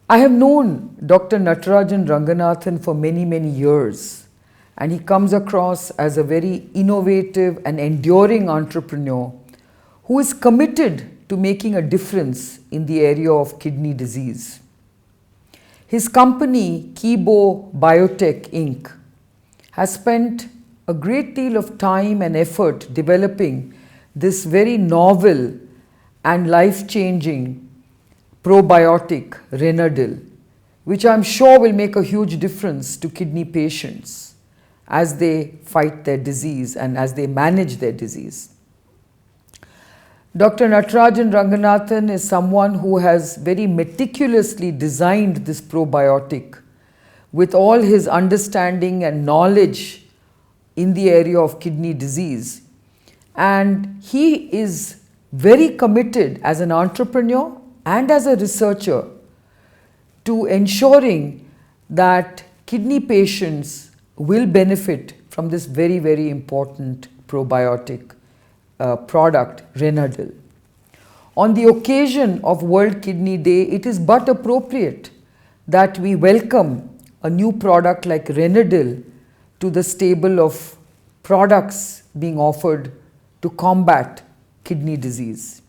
I have known Dr. Ranganathan for many years, and he comes across as a very innovative and enduring entrepreneur who is committed to making a difference in the area of kidney disease. His company, Kibow Biotech Inc., has spent a great deal of time and effort developing this very novel and life-changing probiotic Renadyl, which I'm sure will make a huge difference to kidney patients as they fight their disease and as they manage their disease. Dr. Ranganathan is someone who has very meticulously designed this probiotic with all his understanding and knowledge in the area of kidney disease. And he is very committed as an entrepreneur and as a researcher to ensuring that kidney patients will benefit from this very important probiotic product, Renadyl. On the occasion of World Kidney Day, it is but appropriate that we welcome a new product like Renadyl to the stable of products being offered to combat kidney disease.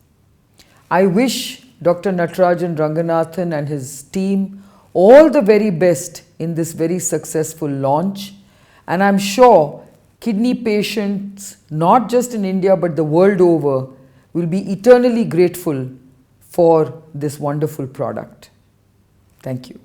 I wish Dr. Ranganathan and his team all the very best in this very successful launch, and I'm sure kidney patients, not just in India but the world over, will be eternally grateful for this wonderful product. Thank you.